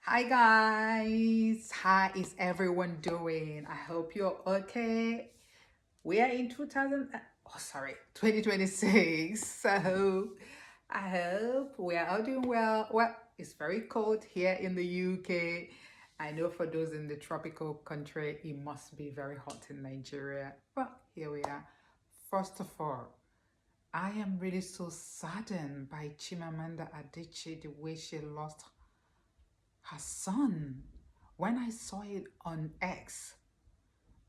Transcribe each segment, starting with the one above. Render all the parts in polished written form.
Hi guys, how is everyone doing? I hope you're okay. We are in 2026. So I hope we are all doing well. Well, it's very cold here in the UK. I know for those in the tropical country, it must be very hot in Nigeria. But here we are. First of all, I am really so saddened by Chimamanda Adichie, the way she lost her son. When I saw it on X,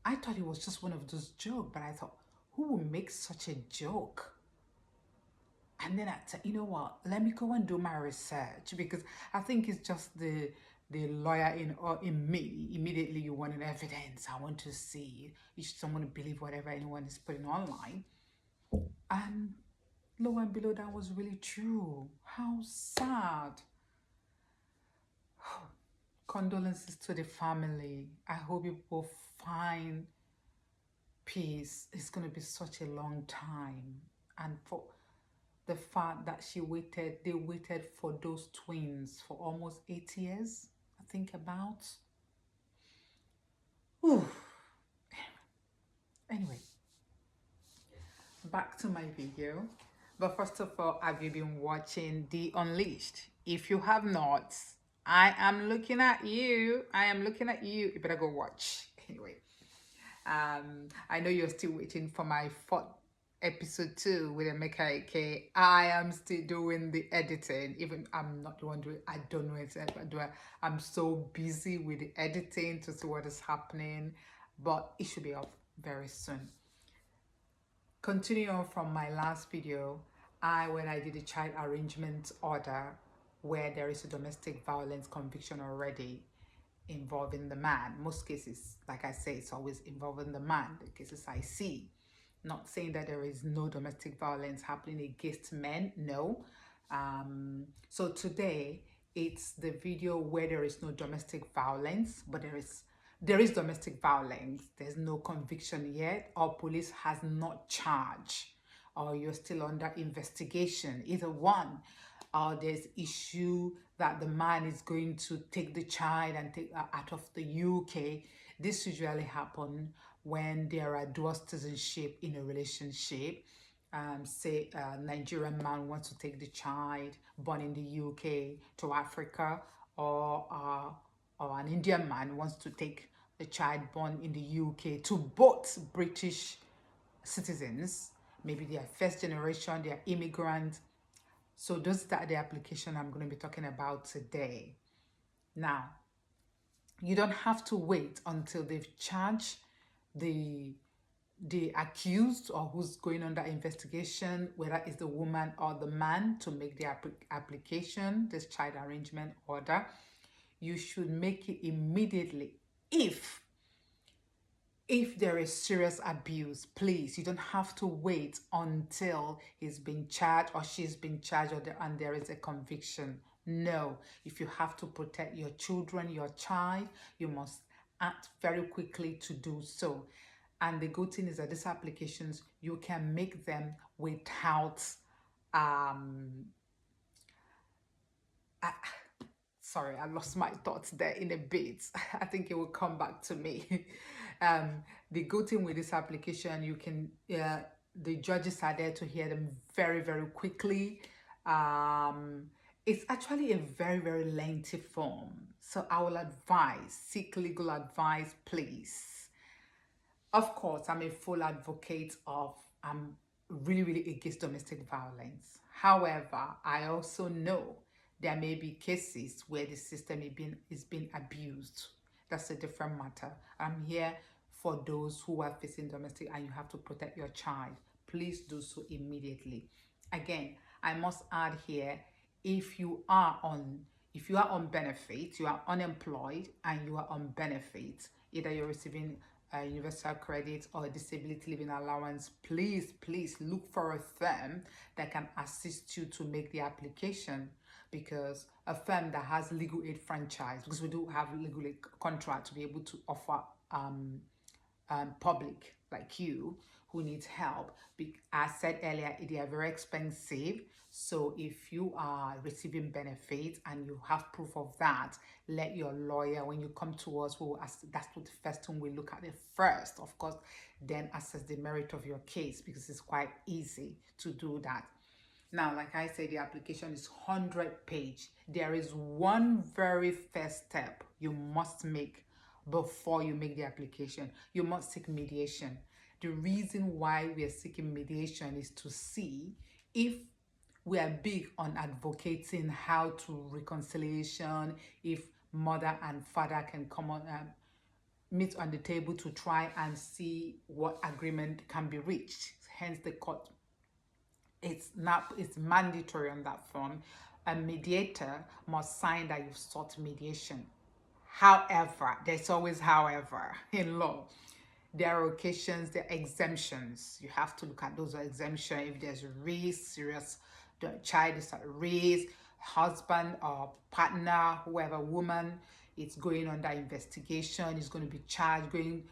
I thought it was just one of those jokes, but I thought, who would make such a joke? And then I said, you know what? Let me go and do my research because I think it's just the lawyer in me. Immediately, you want an evidence. I want to see. You just don't want to believe whatever anyone is putting online. And lo and below, that was really true. How sad. Condolences to the family. I hope you both find peace. It's going to be such a long time. And for the fact that they waited for those twins for almost 8 years, I think about. Whew. Anyway, back to my video. But first of all, have you been watching The Unleashed? If you have not, I am looking at you. I am looking at you. You better go watch. Anyway, I know you're still waiting for my fourth episode 2 with Emeka Ike. I am still doing the editing. Even I'm not the one doing. I don't know it, but I'm so busy with the editing to see what is happening. But it should be up very soon. Continuing on from my last video, when I did a child arrangement order where there is a domestic violence conviction already involving the man. Most cases, like I say, it's always involving the man, the cases I see. Not saying that there is no domestic violence happening against men, no. So today, it's the video where there is no domestic violence, but there is domestic violence. There's no conviction yet, or police has not charged, or you're still under investigation. Either one. Or there's issue that the man is going to take the child and take her out of the UK. This usually happen when there are dual citizenship in a relationship. Say a Nigerian man wants to take the child born in the UK to Africa, or an Indian man wants to take the child born in the UK to both British citizens. Maybe they are first generation, they are immigrants. So those are the application I'm going to be talking about today. Now, you don't have to wait until they've charged the accused or who's going under investigation, whether it's the woman or the man, to make the application, this child arrangement order. You should make it immediately if there is serious abuse. Please, you don't have to wait until he's been charged or she's been charged and there is a conviction. No, if you have to protect your children, your child, you must act very quickly to do so. And the good thing is that these applications, you can make them without sorry, I lost my thoughts there in a bit. I think it will come back to me. The good thing with this application, you can, the judges are there to hear them very, very quickly. It's actually a very, very lengthy form. So I will advise, seek legal advice, please. Of course, I'm a full advocate of, I'm really, really against domestic violence. However, I also know there may be cases where the system is being abused. That's a different matter. I'm here for those who are facing domestic and you have to protect your child. Please do so immediately. Again, I must add here, if you are on benefit, you are unemployed and you are on benefit, either you're receiving a universal credit or a disability living allowance, please look for a firm that can assist you to make the application, because a firm that has legal aid franchise, because we do have legal aid contract to be able to offer public like you who needs help. As I said earlier, they are very expensive. So if you are receiving benefits and you have proof of that, let your lawyer, when you come to us, that's what the first thing we look at it first, of course, then assess the merit of your case, because it's quite easy to do that. Now, like I said, the application is 100-page. There is one very first step you must make before you make the application. You must seek mediation. The reason why we are seeking mediation is to see if we are big on advocating how to reconciliation, if mother and father can come on meet on the table to try and see what agreement can be reached. Hence the court, it's mandatory on that form. A mediator must sign that you've sought mediation. However, there's always however in law. There are occasions, there are exemptions. You have to look at those exemptions. If there's risk, serious, the child is at risk, husband or partner, whoever, woman, it's going under investigation, is going to be charged, going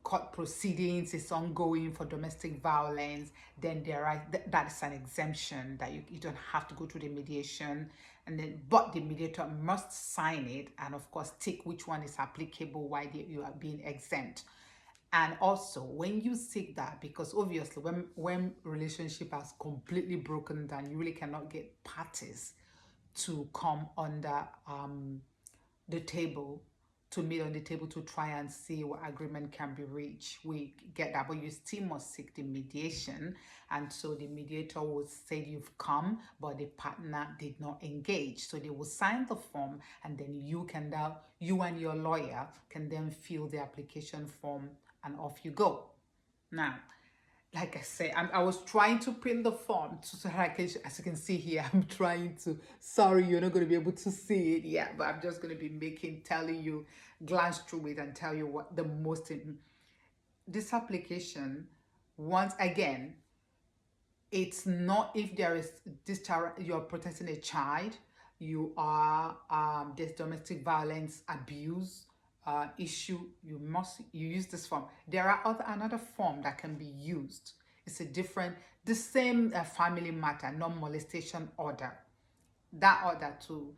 court proceedings is ongoing for domestic violence, then that's an exemption that you don't have to go through the mediation. And then, but the mediator must sign it and of course tick which one is applicable, why you are being exempt. And also when you seek that, because obviously when relationship has completely broken down, you really cannot get parties to come under the table, to meet on the table to try and see what agreement can be reached. We get that, but you still must seek the mediation. And so the mediator will say you've come, but the partner did not engage. So they will sign the form, and then you and your lawyer can then fill the application form, and off you go. Now, like I say, I was trying to print the form so that I can, as you can see here, I'm trying to, sorry, you're not going to be able to see it yet, but I'm just going to be telling you, glance through it and tell you what the most, this application, once again, it's not if there is this, you're protecting a child, you are, there's domestic violence, abuse, issue, you use this form. There are another form that can be used. It's the same family matter, non-molestation order. That order too,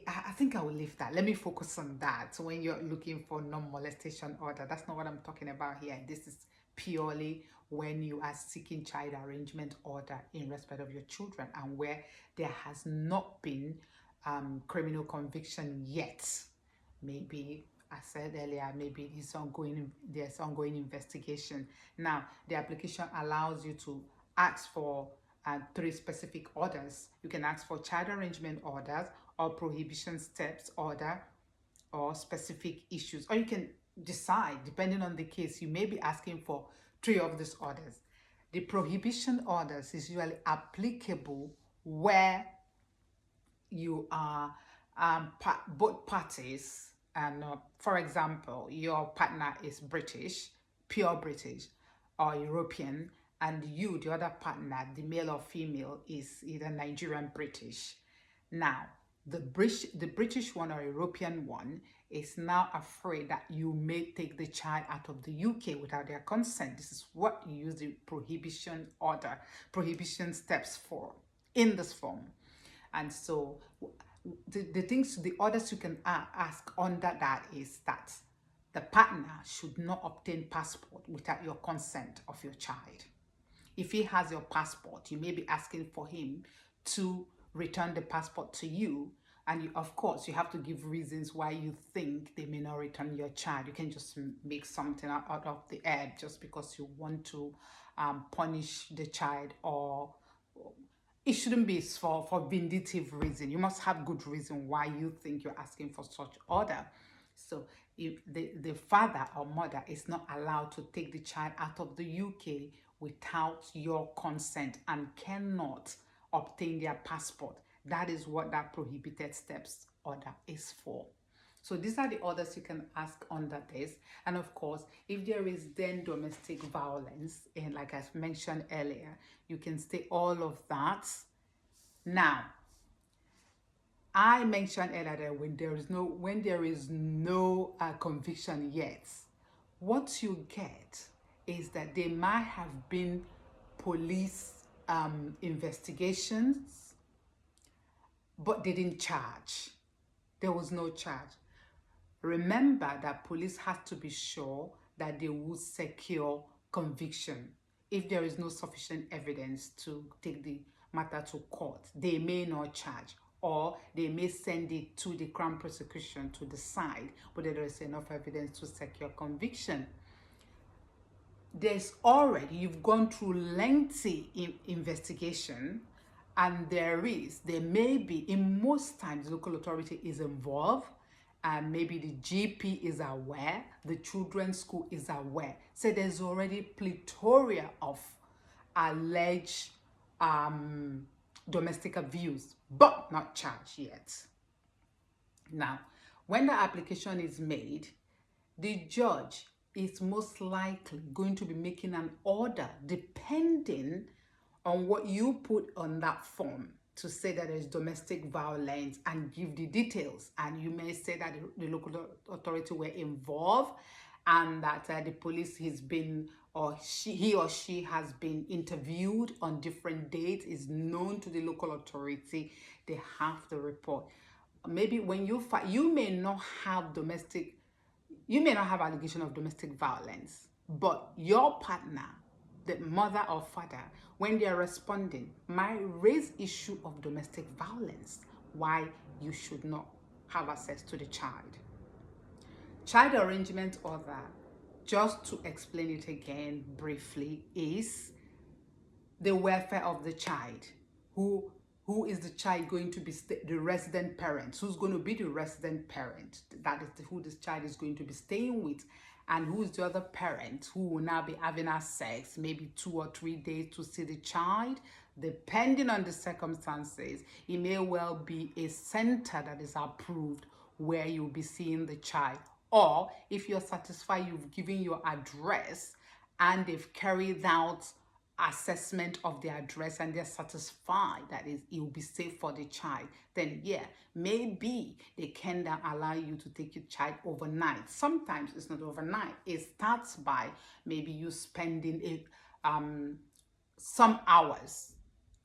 I think I will leave that. Let me focus on that. So when you're looking for non-molestation order, that's not what I'm talking about here. This is purely when you are seeking child arrangement order in respect of your children and where there has not been criminal conviction yet. Maybe I said earlier, maybe there's ongoing investigation. Now, the application allows you to ask for 3 specific orders. You can ask for child arrangement orders or prohibition steps order or specific issues. Or you can decide, depending on the case, you may be asking for 3 of these orders. The prohibition orders is usually applicable where you are both parties, and for example, your partner is British, pure British, or European, and you, the other partner, the male or female, is either Nigerian, British. Now, the British one or European one is now afraid that you may take the child out of the UK without their consent. This is what you use the prohibition order, prohibition steps for in this form. And so the orders you can ask under that is that the partner should not obtain passport without your consent of your child. If he has your passport, you may be asking for him to return the passport to you. And of course, you have to give reasons why you think they may not return your child. You can just make something out of the air just because you want to punish the child, or it shouldn't be for vindictive reason. You must have good reason why you think you're asking for such order. So if the father or mother is not allowed to take the child out of the UK without your consent and cannot obtain their passport, that is what that prohibited steps order is for. So these are the orders you can ask under this. And of course, if there is then domestic violence, and like I mentioned earlier, you can state all of that. Now, I mentioned earlier that when there is no conviction yet, what you get is that there might have been police investigations, but they didn't charge. There was no charge. Remember that police has to be sure that they will secure conviction. If there is no sufficient evidence to take the matter to court, they may not charge, or they may send it to the Crown Prosecution to decide whether there is enough evidence to secure conviction. You've gone through lengthy investigation, and there may be, in most times, the local authority is involved, and maybe the GP is aware, the children's school is aware. So there's already plethora of alleged domestic abuse, but not charged yet. Now, when the application is made, the judge is most likely going to be making an order depending on what you put on that form to say that there's domestic violence and give the details. And you may say that the local authority were involved, and that the police has been, or he or she has been interviewed on different dates, is known to the local authority. They have the report. Maybe when you may not have allegation of domestic violence, but your partner, the mother or father, when they are responding, might raise issue of domestic violence, why you should not have access to the child. Child arrangement order, just to explain it again briefly, is the welfare of the child. Who is the child going to be? The resident parent. Who's going to be the resident parent? That is who this child is going to be staying with. And who is the other parent who will now be having sex, maybe 2 or 3 days to see the child? Depending on the circumstances, it may well be a center that is approved where you'll be seeing the child. Or if you're satisfied, you've given your address and they've carried out assessment of the address and they're satisfied that it will be safe for the child, then maybe they can then allow you to take your child overnight. Sometimes it's not overnight. It starts by maybe you spending some hours,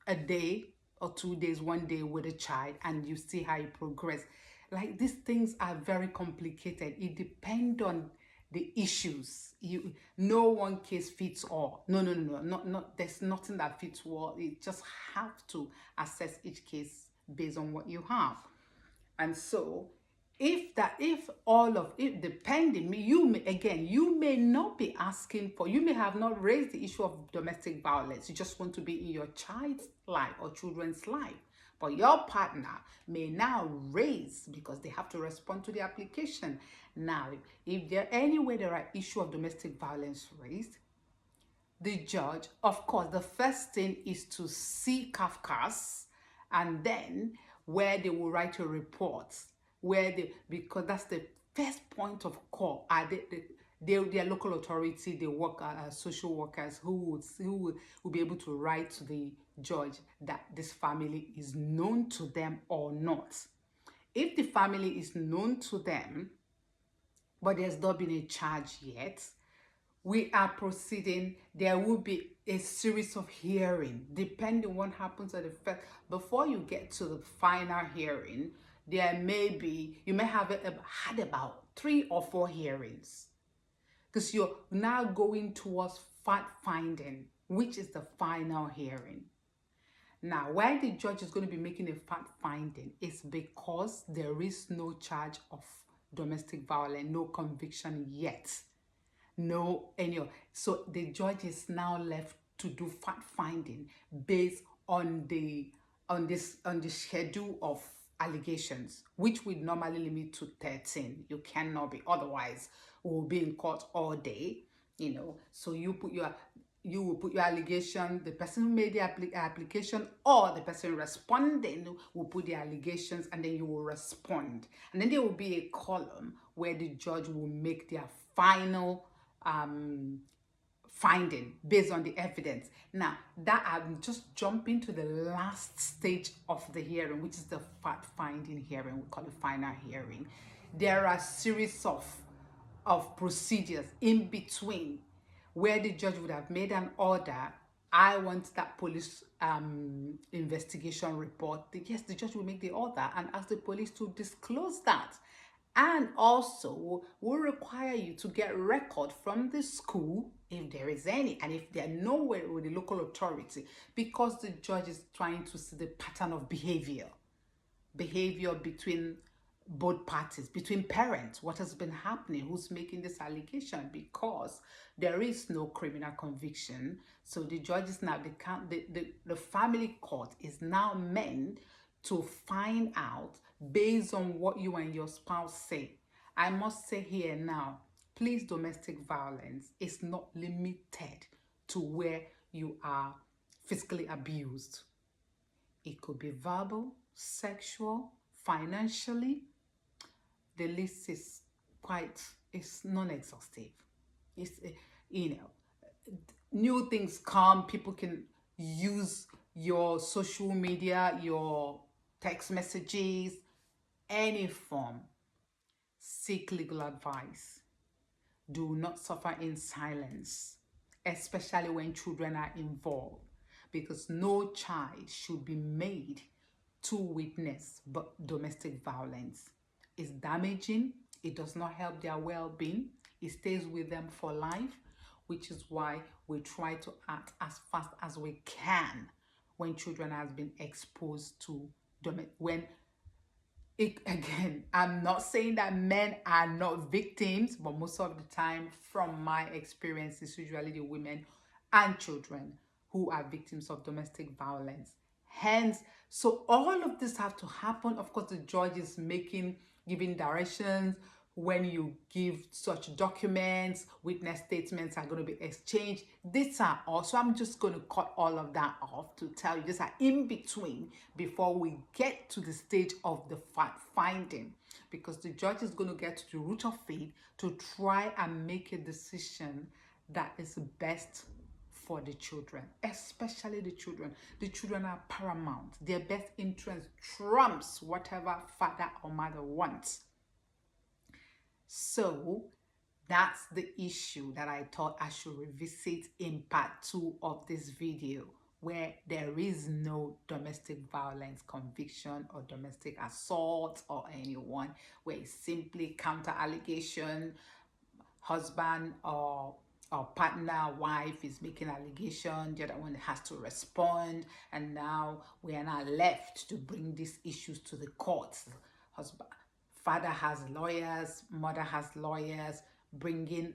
a day or 2 days, 1 day with a child, and you see how you progress. Like, these things are very complicated. It depends on the issues. No one case fits all. No. Not there's nothing that fits all. You just have to assess each case based on what you have. And so, depending, you may not be asking for, you may have not raised the issue of domestic violence. You just want to be in your child's life or children's life. But your partner may now raise, because they have to respond to the application. Now, if there are issue of domestic violence raised, the judge, of course, the first thing is to see CAFCAS, and then where they will write a report, because that's the first point of call. Their local authority, they work social workers who will be able to write to the judge that this family is known to them or not. If the family is known to them, but there's not been a charge yet, we are proceeding. There will be a series of hearing, depending on what happens at the first. Before you get to the final hearing, you may have had about 3 or 4 hearings, because you're now going towards fact finding, which is the final hearing. Now, why the judge is going to be making a fact finding is because there is no charge of domestic violence, no conviction yet. So the judge is now left to do fact finding based on the schedule of allegations, which would normally limit to 13. You cannot be, otherwise we will be in court all day. So you will put your allegation, the person who made the application or the person responding will put the allegations, and then you will respond. And then there will be a column where the judge will make their final finding based on the evidence. Now, that I'm just jumping to the last stage of the hearing, which is the fact-finding hearing. We call it final hearing. There are a series of procedures in between, where the judge would have made an order. I want that police investigation report. Yes, the judge will make the order and ask the police to disclose that. And also will require you to get record from the school if there is any, and if they're nowhere with the local authority, because the judge is trying to see the pattern of behavior between both parties, between parents, what has been happening, who's making this allegation, because there is no criminal conviction. So the judge is now, the family court is now meant to find out based on what you and your spouse say. I must say here now, please, domestic violence is not limited to where you are physically abused. It could be verbal, sexual, financially. The list is it's non-exhaustive. It's, new things come, people can use your social media, your text messages, any form. Seek legal advice. Do not suffer in silence, especially when children are involved, because no child should be made to witness domestic violence. It's damaging. It does not help their well-being. It stays with them for life, which is why we try to act as fast as we can when children has been exposed to when again, I'm not saying that men are not victims, but most of the time, from my experience, it's usually the women and children who are victims of domestic violence. Hence, so all of this have to happen. Of course, the judge is giving directions. When you give such documents, witness statements are going to be exchanged. These are also, I'm just going to cut all of that off to tell you these are in between before we get to the stage of the fact finding, because the judge is going to get to the root of it to try and make a decision that is best for the children, especially the children. The children are paramount. Their best interest trumps whatever father or mother wants. So that's the issue that I thought I should revisit in part 2 of this video, where there is no domestic violence conviction or domestic assault or anyone, where it's simply counter allegation, husband or partner, wife is making allegation, the other one has to respond, and now we are now left to bring these issues to the courts. Father has lawyers, mother has lawyers, bringing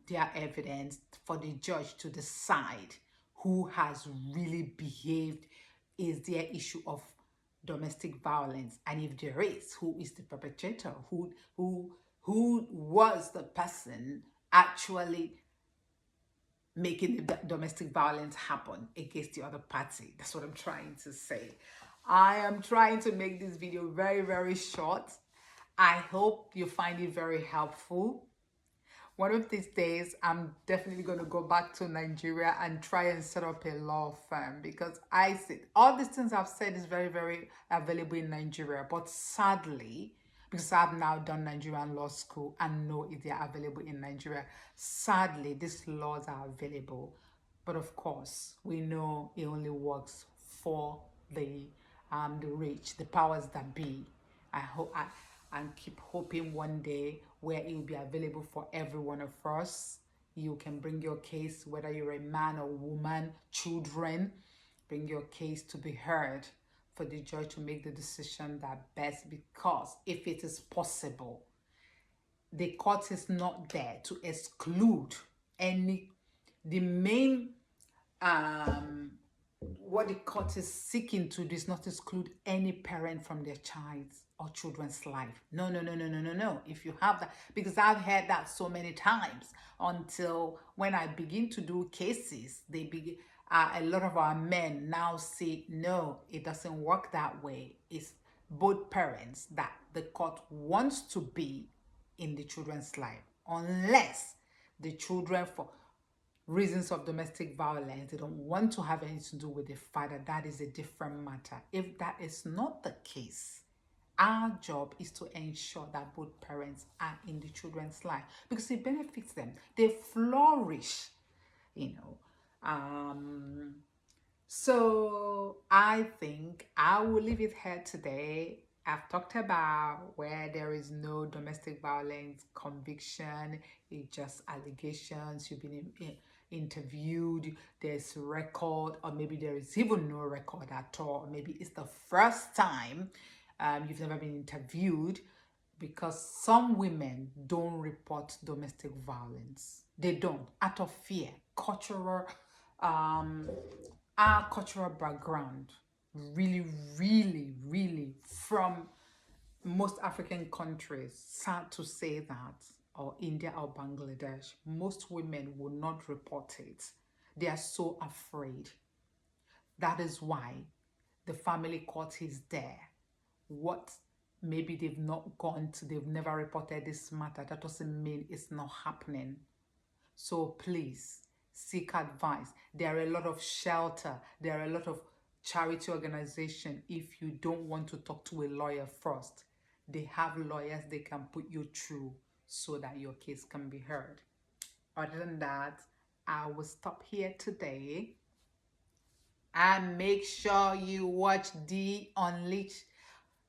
their evidence for the judge to decide who has really behaved. Is there issue of domestic violence? And if there is, who is the perpetrator? Who was the person actually making the domestic violence happen against the other party? That's what I'm trying to say. I am trying to make this video very, very short. I hope you find it very helpful. One of these days, I'm definitely going to go back to Nigeria and try and set up a law firm, because I see all these things I've said is very, very available in Nigeria. But sadly, because I've now done Nigerian law school and know if they are available in Nigeria, sadly, these laws are available. But of course, we know it only works for the rich, the powers that be. And keep hoping one day where it will be available for every one of us. You can bring your case, whether you're a man or woman, children, bring your case to be heard for the judge to make the decision that best, because if it is possible, the court is not there to exclude the main what the court is seeking to do is not exclude any parent from their child's or children's life. No. If you have that, because I've heard that so many times, until when I begin to do cases, a lot of our men now say, no, it doesn't work that way. It's both parents that the court wants to be in the children's life, unless the children, for reasons of domestic violence, they don't want to have anything to do with the father. That is a different matter. If that is not the case, our job is to ensure that both parents are in the children's life, because it benefits them. They flourish you know. So I think I will leave it here today. I've talked about where there is no domestic violence conviction, it's just allegations. You've been interviewed, there's record, or maybe there is even no record at all. Maybe it's the first time you've never been interviewed, because some women don't report domestic violence. They don't, out of fear, um, our cultural background, really, really, really, from most African countries, sad to say that, or India or Bangladesh, most women will not report it. They are so afraid. That is why the family court is there. What maybe they've not gone to, they've never reported this matter, that doesn't mean it's not happening. So please seek advice. There are a lot of shelter, there are a lot of charity organization. If you don't want to talk to a lawyer first, they have lawyers they can put you through so that your case can be heard. Other than that, I will stop here today, and make sure you watch the Unleashed.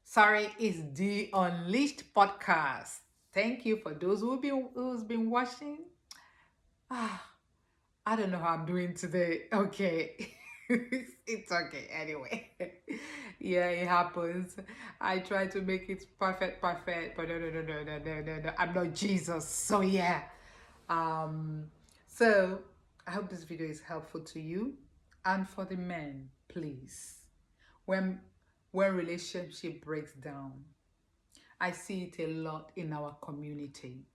Sorry, it's the Unleashed podcast. Thank you for those who's been watching. Ah, I don't know how I'm doing today. Okay. It's okay anyway. Yeah, it happens. I try to make it perfect, but no. I'm not Jesus. So yeah. Um, so I hope this video is helpful to you. And for the men, please. When when relationship breaks down, I see it a lot in our community.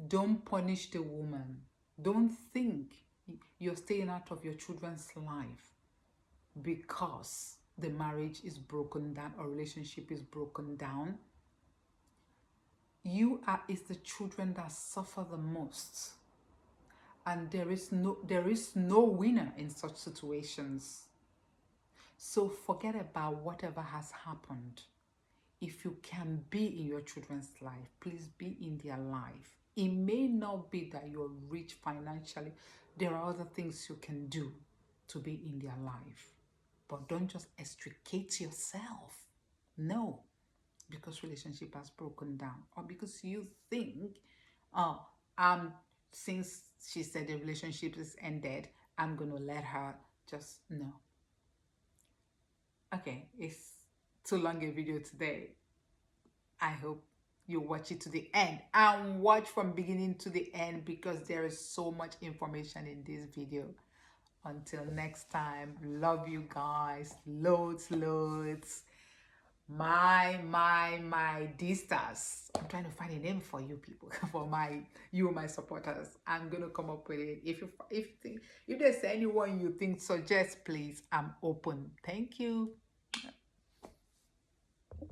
Don't punish the woman. Don't think you're staying out of your children's life because the marriage is broken down or relationship is broken down. It's the children that suffer the most. And there is no winner in such situations. So forget about whatever has happened. If you can be in your children's life, please be in their life. It may not be that you're rich financially. There are other things you can do to be in their life. But don't just extricate yourself. No, because relationship has broken down, or because you think, oh, since she said the relationship is ended, I'm gonna let her just no. Okay, it's too long a video today. I hope you watch it to the end and watch from beginning to the end, because there is so much information in this video. Until next time, love you guys, loads. My D-stars. I'm trying to find a name for you people, for my supporters. I'm gonna come up with it. If there's anyone you think suggest, please, I'm open. Thank you.